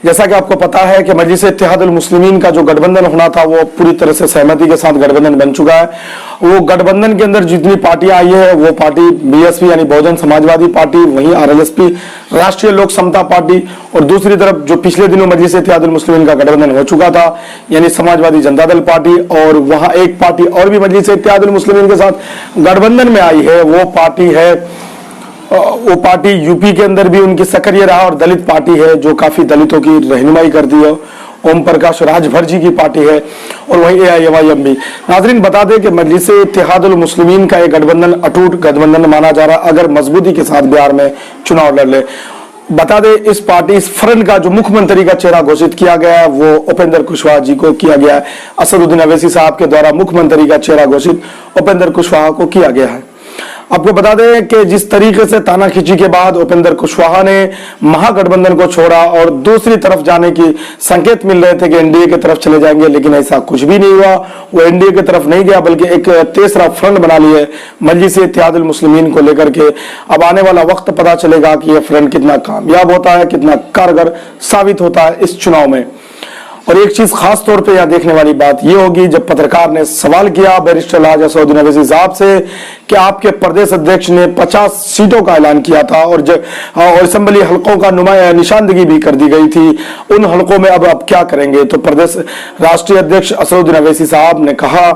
जैसा कि आपको पता है कि मजलिस इत्तेहादुल मुस्लिमीन का जो गठबंधन होना था वो पूरी तरह से सहमति के साथ गठबंधन बन चुका है। वो गठबंधन के अंदर जितनी पार्टियां आई है वो पार्टी बीएसपी यानी बहुजन समाजवादी पार्टी, वहीं आरएलएसपी राष्ट्रीय लोक समता पार्टी, और दूसरी तरफ जो पिछले दिनों मजलिस इत्तेहादुल मुस्लिमीन का गठबंधन हो चुका था यानी समाजवादी जनता दल पार्टी, और वहां एक पार्टी और भी मजलिस इत्तेहादुल मुस्लिमीन के साथ गठबंधन में आई है, वो पार्टी यूपी के अंदर भी उनकी सक्रिय रहा और दलित पार्टी है जो काफी दलितों की रहनुमाई करती है। ओम प्रकाश राजभर जी की पार्टी है, और वही एआईएमआईएम भी। नाजरीन बता दें कि मजलिस इत्तेहादुल मुस्लिमीन का एक गठबंधन अटूट गठबंधन माना जा रहा है अगर मजबूती के साथ बिहार में चुनाव लड़ ले। बता दें इस पार्टी, इस फ्रंट का जो मुख्यमंत्री का चेहरा घोषित किया गया है वो उपेंद्र कुशवाहा जी को किया गया है। असदुद्दीन अवैसी साहब के द्वारा मुख्यमंत्री का चेहरा घोषित उपेंद्र कुशवाहा को किया गया है। आपको बता दें कि जिस तरीके से तानाखींची के बाद उपेंद्र कुशवाहा ने महागठबंधन को छोड़ा और दूसरी तरफ जाने की संकेत मिल रहे थे कि एनडीए की तरफ चले जाएंगे, लेकिन ऐसा कुछ भी नहीं हुआ। वो एनडीए की तरफ नहीं गया बल्कि एक तीसरा फ्रंट बना लिया मजलिस इत्तेहादुल मुस्लिमीन को लेकर के। अब आने वाला वक्त पता चलेगा कि यह फ्रंट कितना कामयाब होता है, कितना कारगर साबित होता है इस चुनाव में। और एक चीज खास तौर पे यहाँ देखने वाली बात यह होगी, जब पत्रकार ने सवाल किया बैरिस्टर लाज असदुद्दीन अवैसी साहब से कि आपके प्रदेश अध्यक्ष ने 50 सीटों का ऐलान किया था और असेंबली हलकों का निशानदेही भी कर दी गई थी, उन हलकों में अब क्या करेंगे? तो प्रदेश राष्ट्रीय अध्यक्ष असदुद्दीन अवैसी साहब ने कहा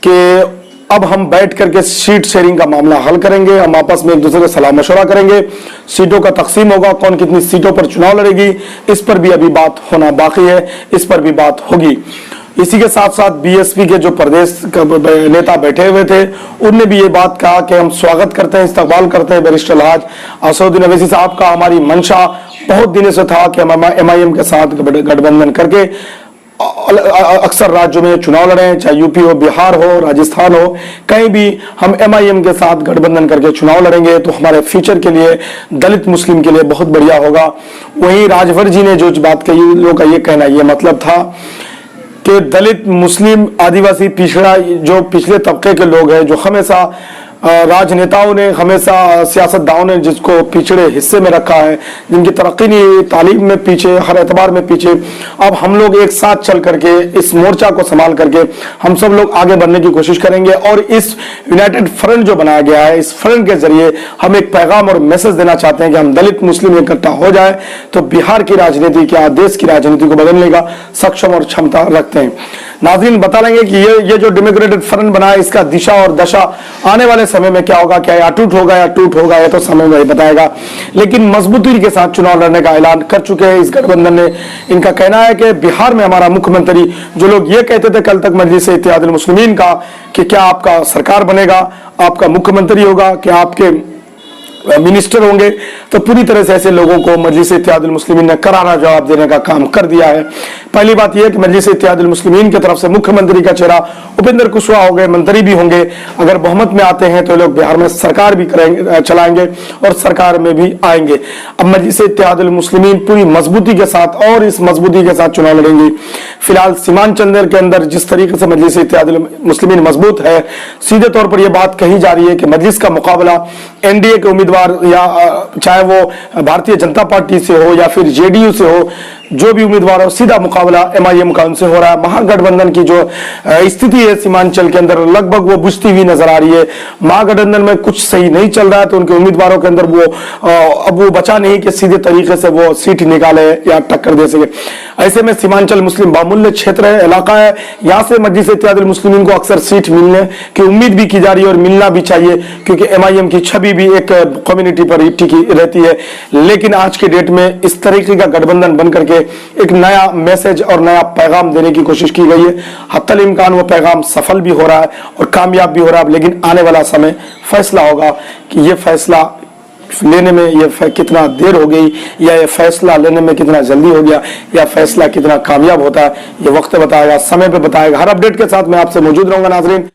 कि अब हम बैठ करके सीट शेयरिंग का मामला हल करेंगे, हम आपस में एक दूसरे से सलाह मशवरा करेंगे, सीटों का तकसीम होगा, कौन कितनी सीटों पर चुनाव लड़ेगी इस पर भी अभी बात होना बाकी है, इस पर भी बात होगी। इसी के साथ साथ बीएसपी के जो प्रदेश नेता बैठे हुए थे उनने भी ये बात कहा कि हम स्वागत करते हैं, इस्तकबाल करते हैं बैरिस्टर लाज असदुद्दीन अवैसी साहब का। हमारी मंशा बहुत दिनों से था कि हम एमआईएम के साथ गठबंधन करके अक्सर राज्यों में चुनाव लड़े, चाहे यूपी हो, बिहार हो, राजस्थान हो, कहीं भी हम एमआईएम के साथ गठबंधन करके चुनाव लड़ेंगे तो हमारे फ्यूचर के लिए, दलित मुस्लिम के लिए बहुत बढ़िया होगा। वहीं राजभर जी ने जो बात कही, लोगों का ये कहना, ये मतलब था कि दलित मुस्लिम आदिवासी पिछड़ा जो पिछले तबके के लोग हैं, जो हमेशा राजनेताओं ने, हमेशा सियासतदानों ने जिसको पिछड़े हिस्से में रखा है, जिनकी तरक्की नहीं हुई, तालीम में पीछे, हर एतबार में पीछे, अब हम लोग एक साथ चल करके इस मोर्चा को संभाल करके हम सब लोग आगे बढ़ने की कोशिश करेंगे। और इस यूनाइटेड फ्रंट जो बनाया गया है, इस फ्रंट के जरिए हम एक पैगाम और मैसेज देना चाहते हैं कि हम दलित मुस्लिम इकट्ठा हो जाए तो बिहार की राजनीति, क्या देश की राजनीति को बदलने का सक्षम और क्षमता रखते हैं। नाज़रीन बता लेंगे कि ये जो डेमोक्रेटिक फ्रंट बना है, इसका दिशा और दशा आने वाले समय में क्या होगा, क्या ये अटूट होगा या टूट होगा, ये तो समय में बताएगा। लेकिन मजबूती के साथ चुनाव लड़ने का ऐलान कर चुके हैं इस गठबंधन ने। इनका कहना है कि बिहार में हमारा मुख्यमंत्री, जो लोग ये कहते थे कल तक मजलिस इत्तेहादुल मुस्लिमीन का कि क्या आपका सरकार बनेगा, आपका मुख्यमंत्री होगा, क्या आपके मिनिस्टर होंगे, तो पूरी तरह से ऐसे लोगों को मजलिस इत्तेहादुल मुस्लिमीन ने करारा जवाब देने का काम कर दिया है। पहली बात यह है कि मजलिस इत्तेहादुल मुस्लिमीन की तरफ से मुख्यमंत्री का चेहरा उपेंद्र कुशवाहा हो गए, मंत्री भी होंगे, अगर बहुमत में आते हैं तो लोग बिहार में सरकार भी करेंगे, चलाएंगे और सरकार में भी आएंगे। अब मजलिस इत्तेहादुल मुस्लिमीन पूरी मजबूती के साथ और इस मजबूती के साथ चुनाव लड़ेंगे। फिलहाल सीमांचल के अंदर जिस तरीके से मजलिस इत्तेहादुल मुस्लिमीन मजबूत है, सीधे तौर पर यह बात कही जा रही है कि मजलिस का मुकाबला एनडीए के उम्मीदवार या चाहे वो भारतीय जनता पार्टी से हो या फिर जेडीयू से हो, जो भी उम्मीदवार हो, सीधा मुकाबला एमआईएम का उनसे हो रहा है। महागठबंधन की जो स्थिति है सीमांचल के अंदर लगभग वो बुझती हुई नजर आ रही है। महागठबंधन में कुछ सही नहीं चल रहा है तो उनके उम्मीदवारों के अंदर अब वो बचा नहीं कि सीधे तरीके से वो सीट निकाले या टक्कर दे सके। ऐसे में सीमांचल मुस्लिम बामुल्य क्षेत्र है, इलाका है, यहाँ से मजलिस इत्तेहादुल मुस्लिमीन को अक्सर सीट मिलने की उम्मीद भी की जा रही है और मिलना भी चाहिए, क्योंकि एमआईएम की छवि भी एक कम्युनिटी पर टिकी रहती है। लेकिन आज के डेट में इस तरीके का गठबंधन बन करके एक नया मैसेज और नया पैगाम देने की कोशिश की गई है। हत्तल इम्कान वो पैगाम सफल भी हो रहा है और कामयाब भी हो रहा है। लेकिन आने वाला समय फैसला होगा कि ये फैसला लेने में ये कितना देर हो गई या ये फैसला लेने में कितना जल्दी हो गया या फैसला कितना कामयाब होता है, ये वक्त बताएगा, समय पे बताएगा। हर अपडेट के साथ मैं आपसे मौजूद रहूंगा नाजरीन।